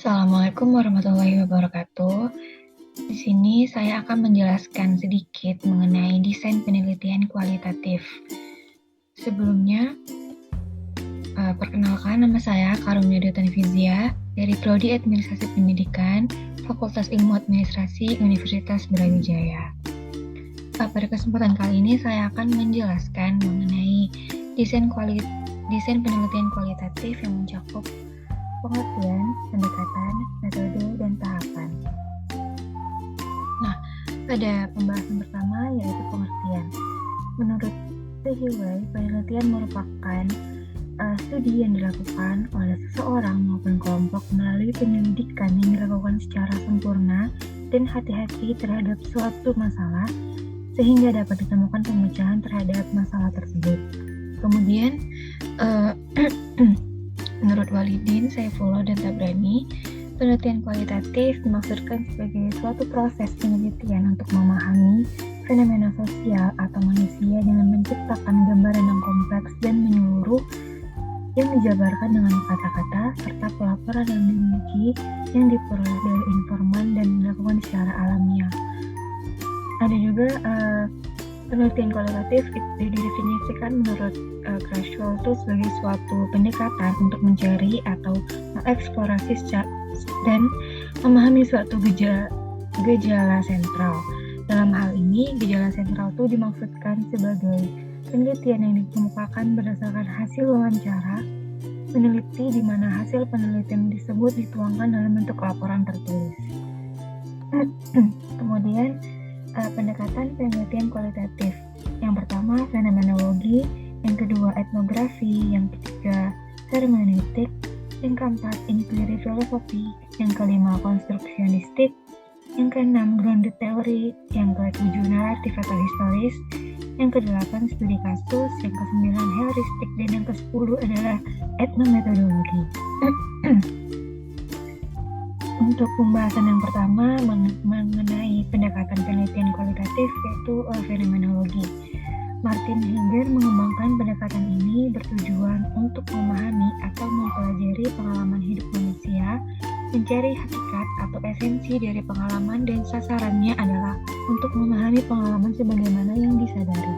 Assalamualaikum warahmatullahi wabarakatuh. Di sini saya akan menjelaskan sedikit mengenai desain penelitian kualitatif. Sebelumnya, perkenalkan, nama saya Karunia Tanifizia dari Prodi Administrasi Pendidikan, Fakultas Ilmu Administrasi Universitas Brawijaya. Pada kesempatan kali ini saya akan menjelaskan mengenai desain penelitian kualitatif yang mencakup pengertian, pendekatan, metode, dan tahapan. Nah, pada pembahasan pertama yaitu pengertian. Menurut Hiway, penelitian merupakan studi yang dilakukan oleh seseorang maupun kelompok melalui penyelidikan yang dilakukan secara sempurna dan hati-hati terhadap suatu masalah sehingga dapat ditemukan pemecahan terhadap masalah tersebut. Kemudian, menurut Walidin, Saifullah, dan Tabrani, penelitian kualitatif dimaksudkan sebagai suatu proses penelitian untuk memahami fenomena sosial atau manusia dengan menciptakan gambaran yang kompleks dan menyeluruh yang dijabarkan dengan kata-kata serta pelaporan yang dirinci yang diperoleh dari informan dan dilakukan secara alamiah. Ada juga penelitian kualitatif didefinisikan menurut Crashwell itu sebagai suatu pendekatan untuk mencari atau mengeksplorasi dan memahami suatu gejala sentral. Dalam hal ini, gejala sentral itu dimaksudkan sebagai penelitian yang dikemukakan berdasarkan hasil wawancara peneliti di mana hasil penelitian tersebut dituangkan dalam bentuk laporan tertulis. Kemudian, pendekatan penelitian kualitatif. Yang pertama, fenomenologi, yang kedua, etnografi, yang ketiga, hermeneutik, yang keempat, inquiry filosofi, yang kelima, konstruksionistik, yang keenam, grounded theory, yang ketujuh, naratif atau historis, yang kedelapan, studi kasus, yang kesembilan, heuristik, dan yang kesepuluh adalah etnometodologi. Untuk pembahasan yang pertama mengenai pendekatan penelitian kualitatif yaitu fenomenologi. Martin Heidegger mengembangkan pendekatan ini bertujuan untuk memahami atau mempelajari pengalaman hidup manusia, mencari hakikat atau esensi dari pengalaman dan sasarannya adalah untuk memahami pengalaman sebagaimana yang disadari.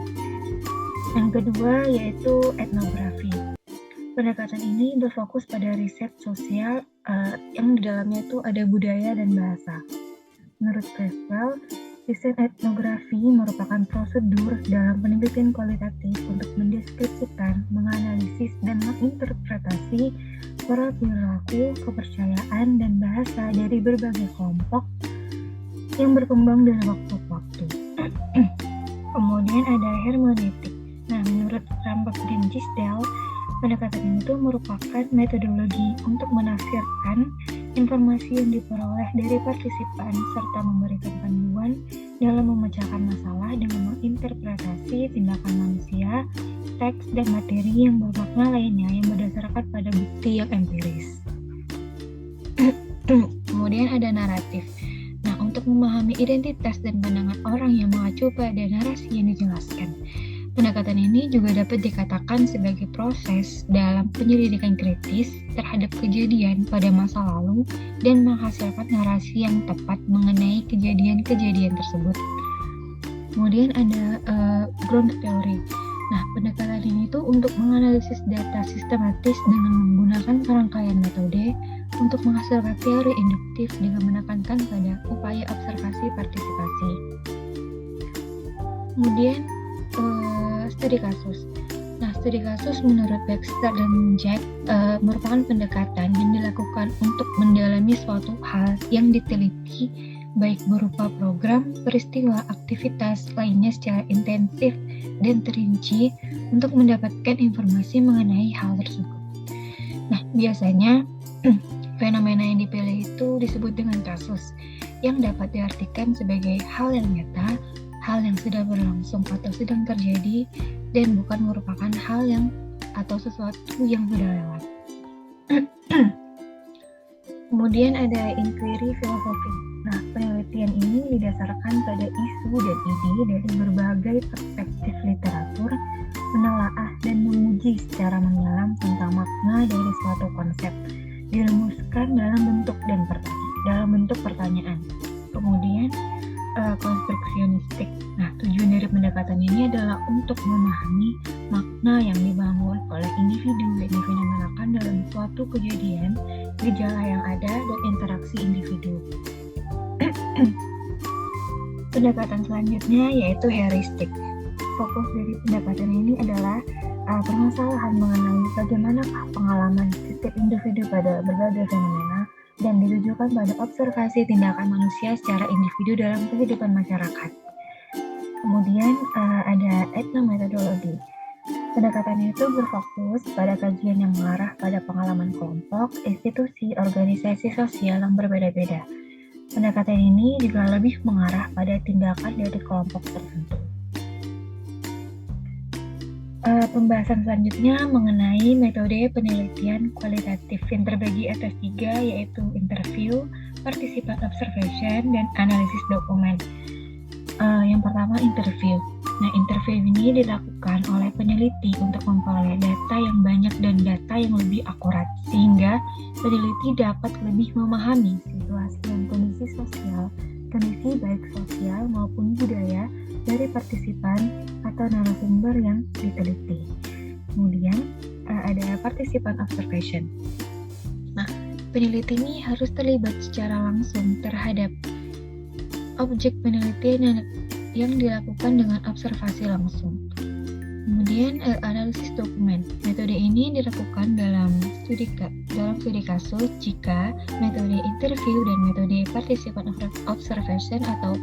Yang kedua yaitu etnografi. Pendekatan ini berfokus pada riset sosial yang di dalamnya itu ada budaya dan bahasa. Menurut Crashwell, riset etnografi merupakan prosedur dalam penelitian kualitatif untuk mendeskripsikan, menganalisis, dan menginterpretasi pola perilaku, kepercayaan, dan bahasa dari berbagai kelompok yang berkembang dari waktu ke waktu. Kemudian ada hermeneutik. Nah, menurut Rambach dan Gisdel, pendekatan ini merupakan metodologi untuk menafsirkan informasi yang diperoleh dari partisipan serta memberikan panduan dalam memecahkan masalah dengan menginterpretasi tindakan manusia, teks, dan materi yang bermakna lainnya yang berdasarkan pada bukti yang empiris. Kemudian ada naratif. Nah, untuk memahami identitas dan pandangan orang yang mengacu pada narasi yang dijelaskan. Pendekatan ini juga dapat dikatakan sebagai proses dalam penyelidikan kritis terhadap kejadian pada masa lalu dan menghasilkan narasi yang tepat mengenai kejadian-kejadian tersebut. Kemudian ada ground theory. Nah, pendekatan ini untuk menganalisis data sistematis dengan menggunakan serangkaian metode untuk menghasilkan teori induktif dengan menekankan pada upaya observasi partisipasi. Kemudian studi kasus. Nah, studi kasus menurut Baxter dan Jack merupakan pendekatan yang dilakukan untuk mendalami suatu hal yang diteliti baik berupa program, peristiwa, aktivitas lainnya secara intensif dan terinci untuk mendapatkan informasi mengenai hal tersebut. Nah, biasanya fenomena yang dipilih itu disebut dengan kasus yang dapat diartikan sebagai hal yang nyata, hal yang sudah berlangsung atau sedang terjadi dan bukan merupakan hal yang atau sesuatu yang sudah lewat. Kemudian ada inquiry filosofi. Nah, penelitian ini didasarkan pada isu dan ide dari berbagai perspektif literatur, menelaah dan menguji secara mendalam tentang makna dari suatu konsep dirumuskan dalam bentuk pertanyaan. Kemudian konstruksionistik. Nah, tujuan dari pendekatan ini adalah untuk memahami makna yang dibangun oleh individu yang difenomenokan dalam suatu kejadian, gejala yang ada, dan interaksi individu. Pendekatan selanjutnya yaitu heuristik. Fokus dari pendekatan ini adalah permasalahan mengenai bagaimanakah pengalaman setiap individu pada berbagai fenomena dan ditujukan pada observasi tindakan manusia secara individu dalam kehidupan masyarakat. Kemudian ada etnometodologi. Pendekatan itu berfokus pada kajian yang mengarah pada pengalaman kelompok, institusi, organisasi sosial yang berbeda-beda. Pendekatan ini juga lebih mengarah pada tindakan dari kelompok tertentu. Pembahasan selanjutnya mengenai metode penelitian kualitatif yang terbagi atas 3, yaitu interview, participan observation, dan analisis dokumen. Yang pertama, interview. Nah, interview ini dilakukan oleh peneliti untuk memperoleh data yang banyak dan data yang lebih akurat, sehingga peneliti dapat lebih memahami situasi dan kondisi baik sosial maupun budaya dari partisipan atau narasumber yang diteliti. Kemudian ada participan observation. Nah, peneliti ini harus terlibat secara langsung terhadap objek penelitian yang dilakukan dengan observasi langsung. Kemudian analisis dokumen. Metode ini dilakukan dalam studi kasus jika metode interview dan metode participan observation atau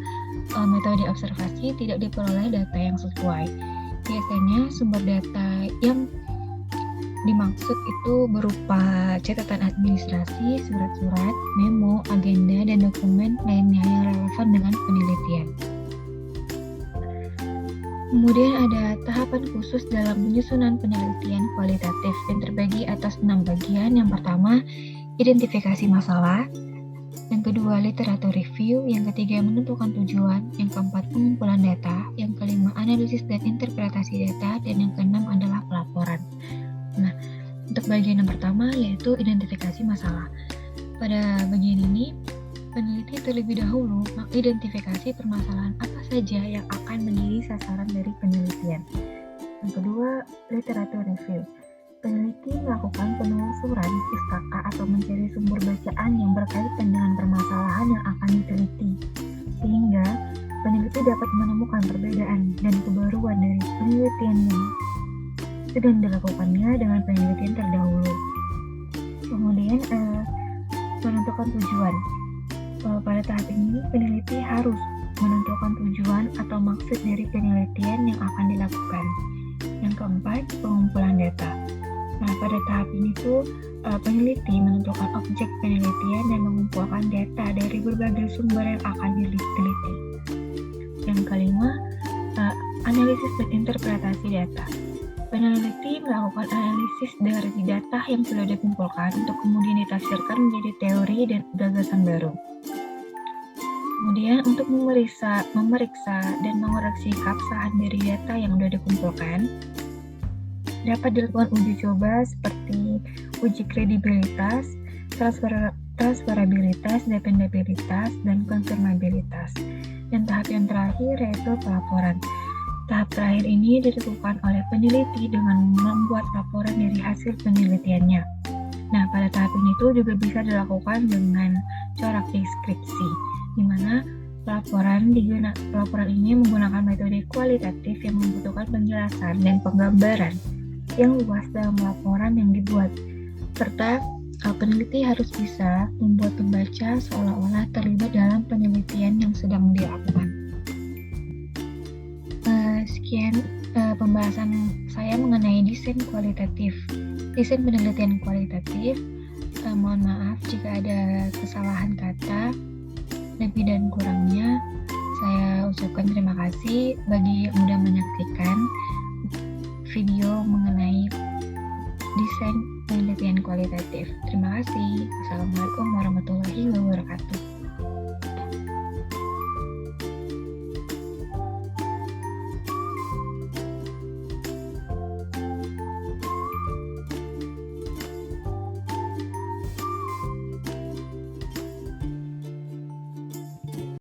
metode observasi tidak diperoleh data yang sesuai. Biasanya sumber data yang dimaksud itu berupa catatan administrasi, surat-surat, memo, agenda, dan dokumen lainnya yang relevan dengan penelitian. Kemudian ada tahapan khusus dalam penyusunan penelitian kualitatif yang terbagi atas 6 bagian. Yang pertama, identifikasi masalah. Yang kedua, literatur review. Yang ketiga, menentukan tujuan. Yang keempat, pengumpulan data. Yang kelima, analisis dan interpretasi data. Dan yang keenam adalah pelaporan. Nah, untuk bagian yang pertama yaitu identifikasi masalah. Pada bagian ini, peneliti terlebih dahulu mengidentifikasi permasalahan apa saja yang akan menjadi sasaran dari penelitian. Yang kedua, literatur review. Peneliti melakukan penelusuran, pustaka, atau mencari sumber bacaan yang berkaitan dengan permasalahan yang akan diteliti, sehingga peneliti dapat menemukan perbedaan dan kebaruan dari penelitian yang sedang dilakukannya dengan penelitian terdahulu. Kemudian, menentukan tujuan. Pada tahap ini, peneliti harus menentukan tujuan atau maksud dari penelitian yang akan dilakukan. Yang keempat, pengumpulan data. Nah, pada tahap ini peneliti menentukan objek penelitian dan mengumpulkan data dari berbagai sumber yang akan diteliti. Yang kelima, analisis dan interpretasi data. Peneliti melakukan analisis dari data yang sudah dikumpulkan untuk kemudian ditafsirkan menjadi teori dan gagasan baru. Kemudian untuk memeriksa dan mengoreksi keabsahan dari data yang sudah dikumpulkan, dapat dilakukan uji coba seperti uji kredibilitas, transferabilitas, dependabilitas, dan konfirmabilitas. Dan tahap yang terakhir yaitu pelaporan. Tahap terakhir ini dilakukan oleh peneliti dengan membuat laporan dari hasil penelitiannya. Nah, pada tahap ini juga bisa dilakukan dengan corak deskripsi, di mana pelaporan ini menggunakan metode kualitatif yang membutuhkan penjelasan dan penggambaran yang luas dalam laporan yang dibuat, serta peneliti harus bisa membuat pembaca seolah-olah terlibat dalam penelitian yang sedang dilakukan. Sekian pembahasan saya mengenai desain kualitatif, desain penelitian kualitatif. Mohon maaf jika ada kesalahan kata, lebih dan kurangnya saya ucapkan terima kasih bagi yang sudah menyaksikan video mengenai desain penelitian kualitatif. Terima kasih. Assalamualaikum warahmatullahi wabarakatuh.